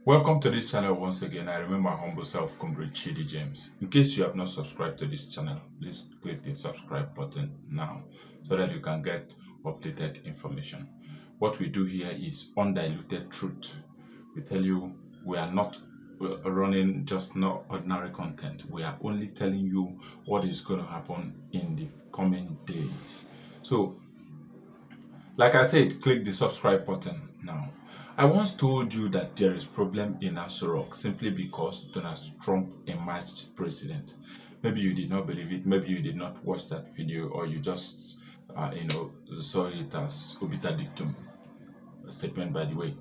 Welcome to this channel once again. I remember my humble self, Comrade Chidi James. In case you have not subscribed to this channel, please click the subscribe button now so that you can get updated information. What we do here is undiluted truth. We tell you we are not running just not ordinary content. We are only telling you what is going to happen in the coming days. So like I said, click the subscribe button now. I once told you that there is problem in Aso simply because Donald Trump emerged president. Maybe you did not believe it, maybe you did not watch that video, or you just saw it as obita dictum statement, by the way.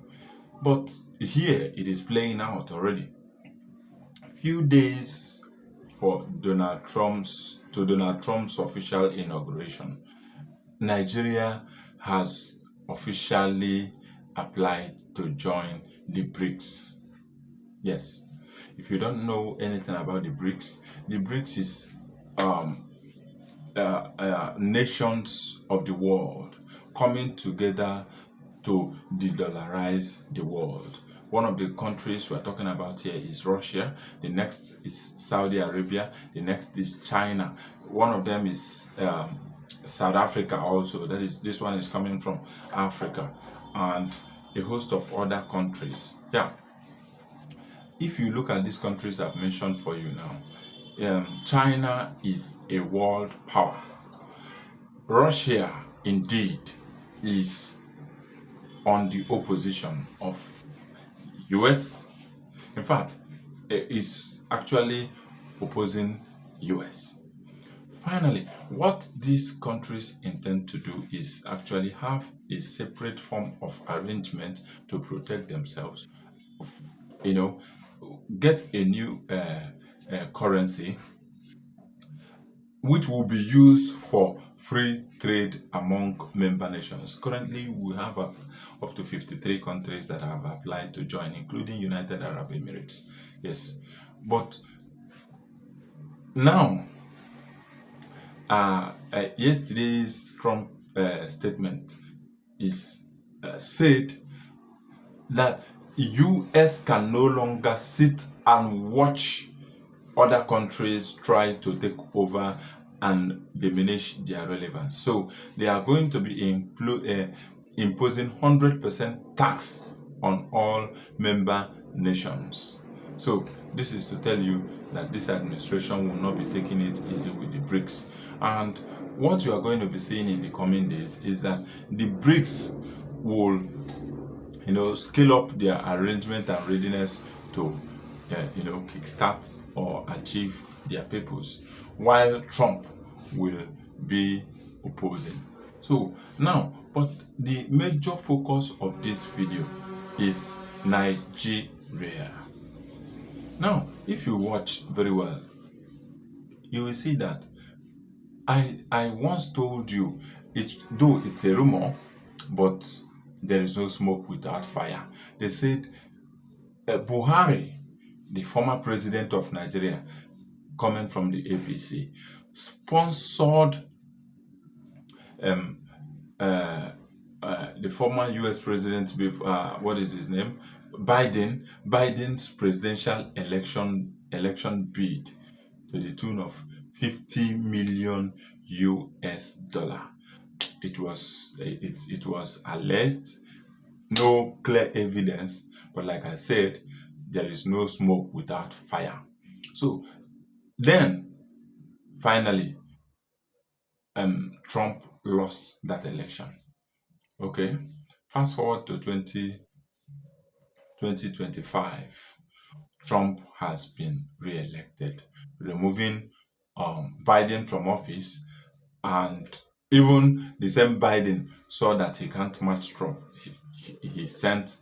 But here it is playing out already. Few days for Donald Trump's official inauguration, Nigeria has officially applied to join the Brics. Yes, if you don't know anything about the Brics is nations of the world coming together to de-dollarize the world. One of the countries we're talking about here is Russia. The next is Saudi Arabia. The next is China. One of them is South Africa also. That is, this one is coming from Africa, and a host of other countries. Yeah. If you look at these countries I've mentioned for you now, China is a world power. Russia, indeed, is on the opposition of US. In fact, is actually opposing US. Finally, what these countries intend to do is actually have a separate form of arrangement to protect themselves. Get a new currency which will be used for free trade among member nations. Currently, we have up to 53 countries that have applied to join, including United Arab Emirates. Yes, but now, yesterday's Trump statement is said that US can no longer sit and watch other countries try to take over and diminish their relevance. So they are going to be imposing 100% tax on all member nations. So this is to tell you that this administration will not be taking it easy with the Brics. And what you are going to be seeing in the coming days is that the Brics will scale up their arrangement and readiness to kickstart or achieve their purpose, while Trump will be opposing. So now, but the major focus of this video is Nigeria. Now, if you watch very well, you will see that I once told you, though it's a rumor, but there is no smoke without fire. They said Buhari, the former president of Nigeria, coming from the APC, sponsored the former US president, what is his name? Biden's presidential election bid to the tune of 50 million US dollar. It was alleged, no clear evidence, but like I said, there is no smoke without fire. So then, finally, Trump lost that election. Okay, fast forward to 2025. Trump has been re-elected, removing Biden from office, and even the same Biden saw that he can't match Trump. He stepped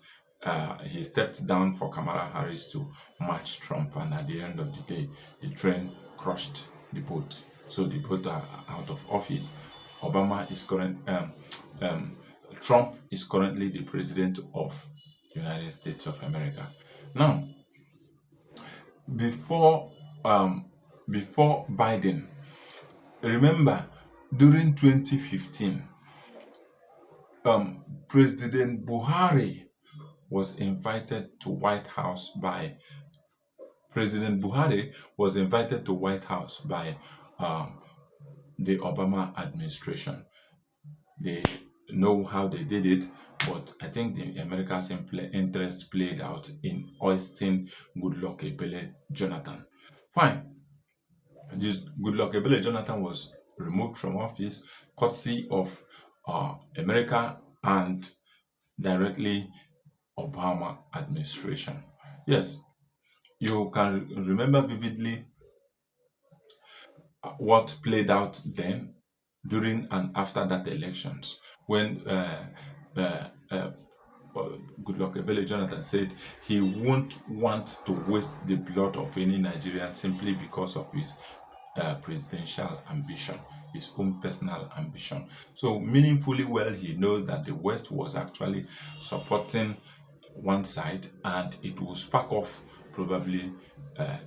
down for Kamala Harris to match Trump, and at the end of the day, the train crushed the boat. So the both are out of office. Trump is currently the president of the United States of America. Now, before Biden, remember during 2015, President Buhari was invited to White House by President Buhari was invited to White House by um, the Obama administration. They know how they did it, but I think the America's interest played out in hoisting Goodluck Ebele Jonathan. Fine, this Goodluck Ebele Jonathan was removed from office courtesy of America and directly Obama administration. Yes, you can remember vividly what played out then, during and after that elections, when uh, uh, Goodluck Ebele Jonathan said he won't want to waste the blood of any Nigerian simply because of his presidential ambition, his own personal ambition. So, meaningfully well, he knows that the West was actually supporting one side, and it will spark off probably uh,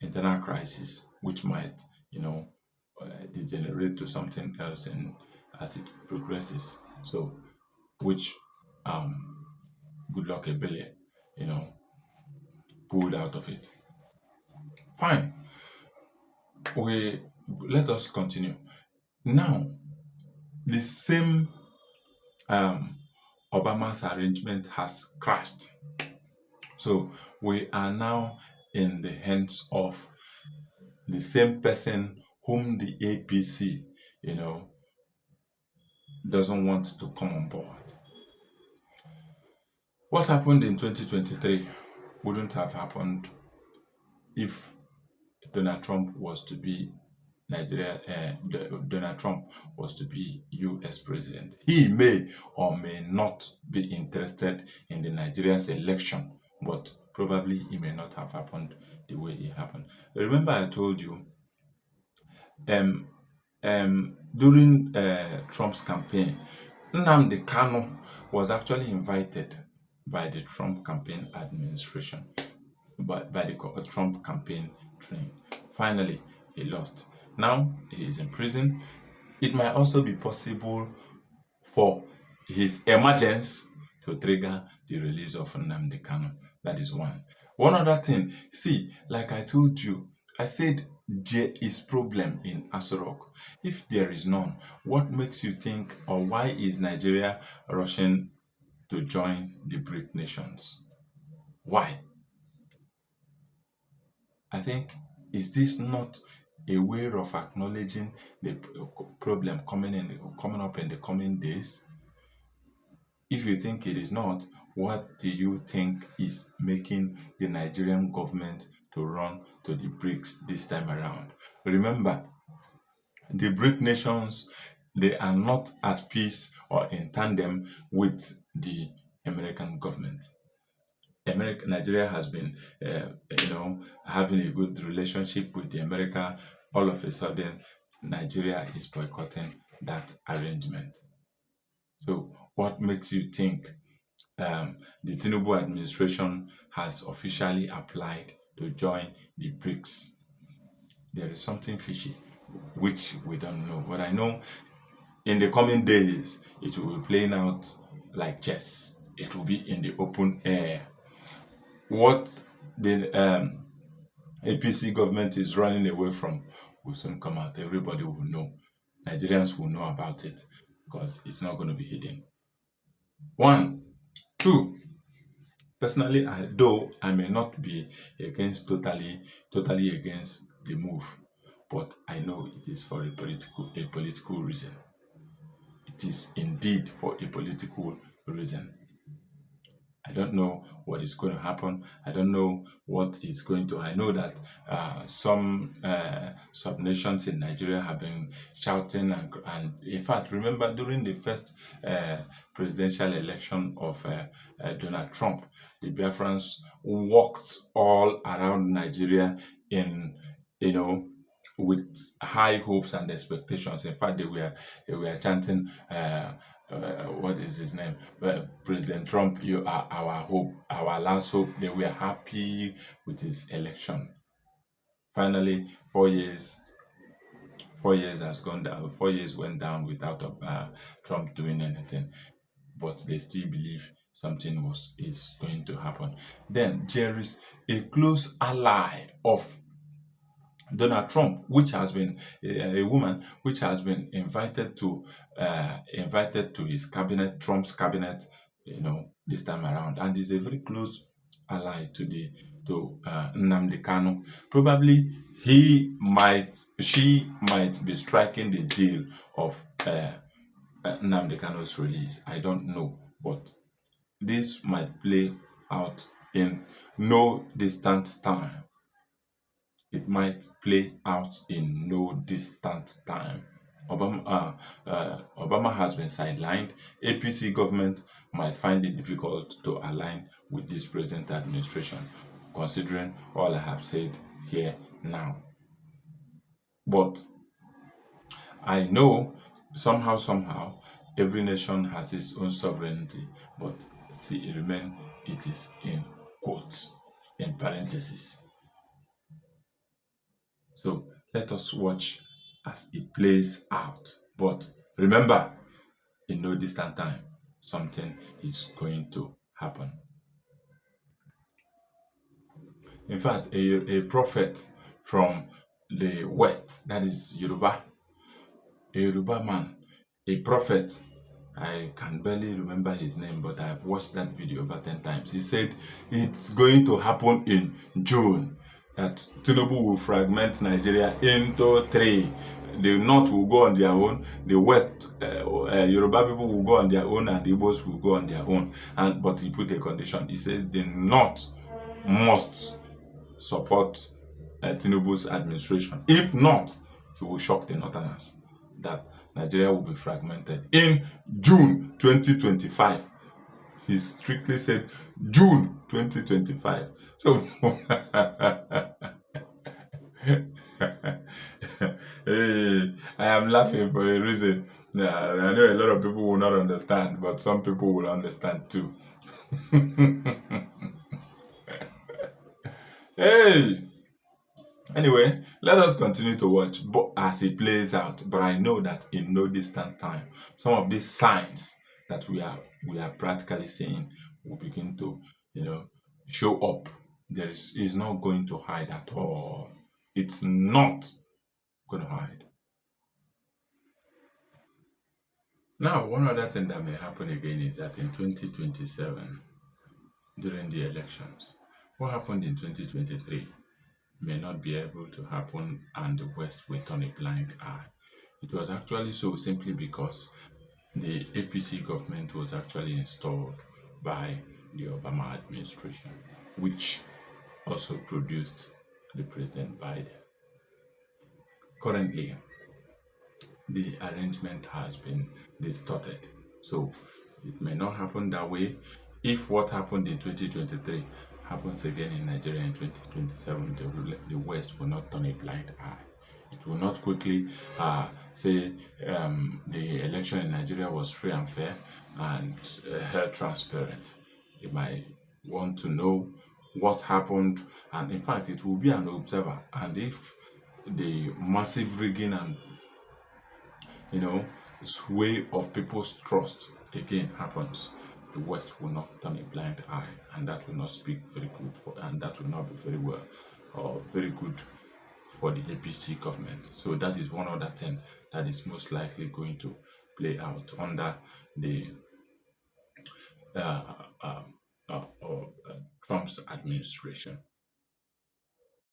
internal crisis, which might, you know, degenerate to something else and as it progresses. So, which good luck Ebele, you know, pulled out of it. Fine. We let us continue. Now, the same Obama's arrangement has crashed. So we are now in the hands of the same person whom the APC, you know, doesn't want to come on board. What happened in 2023 wouldn't have happened if Donald Trump was to be Donald Trump was to be U.S. president. He may or may not be interested in the Nigeria's election, but probably it may not have happened the way it happened. Remember, I told you, um, during Trump's campaign, Nnamdi Kanu was actually invited by the Trump campaign administration, by the Trump campaign train. Finally, he lost. Now he is in prison. It might also be possible for his emergence to trigger the release of Nnamdi Kanu. That is one. One other thing, see, like I told you, I said there is problem in Aso. If there is none, what makes you think, or why is Nigeria rushing to join the BRIC nations? Why? I think, is this not a way of acknowledging the problem coming up in the coming days? If you think it is not, what do you think is making the Nigerian government to run to the BRICS this time around? Remember, the BRIC nations, they are not at peace or in tandem with the American government. Nigeria has been, having a good relationship with the America. All of a sudden, Nigeria is boycotting that arrangement. So, what makes you think the Tinubu administration has officially applied to join the BRICS? There is something fishy, which we don't know. But I know in the coming days, it will be playing out like chess. It will be in the open air. What the APC government is running away from will soon come out. Everybody will know. Nigerians will know about it because it's not going to be hidden. One, two. Personally, though I may not be totally against the move, but I know it is for a political reason. It is indeed for a political reason. I don't know what is going to happen. I don't know what is going to. I know that some subnations in Nigeria have been shouting, and in fact, remember during the first presidential election of Donald Trump, the Biafrans walked all around Nigeria in, with high hopes and expectations. In fact, they were chanting, what is his name? President Trump, you are our hope, our last hope. They were happy with his election. Finally, 4 years has gone down. 4 years went down without Trump doing anything, but they still believe something is going to happen. Then there is a close ally of Donald Trump, which has been a woman, which has been invited to his cabinet, Trump's cabinet, this time around, and is a very close ally to Nnamdi Kanu. Probably she might be striking the deal of Nnamdi Kanu's release. I don't know, but this might play out in no distant time. It might play out in no distant time. Obama has been sidelined. APC government might find it difficult to align with this present administration, considering all I have said here now. But I know somehow, every nation has its own sovereignty, but see, it is in quotes, in parentheses. So let us watch as it plays out. But remember, in no distant time, something is going to happen. In fact, a prophet from the West, that is Yoruba, a Yoruba man, a prophet. I can barely remember his name, but I've watched that video over 10 times. He said it's going to happen in June, that Tinubu will fragment Nigeria into three. The North will go on their own, the West, Yoruba people will go on their own, and the Igbos will go on their own. But he put a condition. He says the North must support Tinubu's administration. If not, he will shock the Northerners that Nigeria will be fragmented in June 2025. He strictly said June 2025. So hey, I am laughing for a reason. I know a lot of people will not understand, but some people will understand too. Hey! Anyway, let us continue to watch as it plays out. But I know that in no distant time, some of these signs that we are practically seeing will begin to, show up. Is not going to hide at all. It's not going to hide. Now, one other thing that may happen again is that in 2027, during the elections, what happened in 2023 may not be able to happen, and the West will turn a blind eye. It was actually so simply because the APC government was actually installed by the Obama administration, which also produced the President Biden. Currently, the arrangement has been distorted. So it may not happen that way. If what happened in 2023 happens again in Nigeria in 2027, the West will not turn a blind eye. It will not quickly say the election in Nigeria was free and fair and transparent. It might want to know what happened, and in fact, it will be an observer. And if the massive rigging and sway of people's trust again happens, the West will not turn a blind eye, and that will not speak very good and that will not be very well or very good for the APC government. So that is one other thing that is most likely going to play out under the Trump's administration.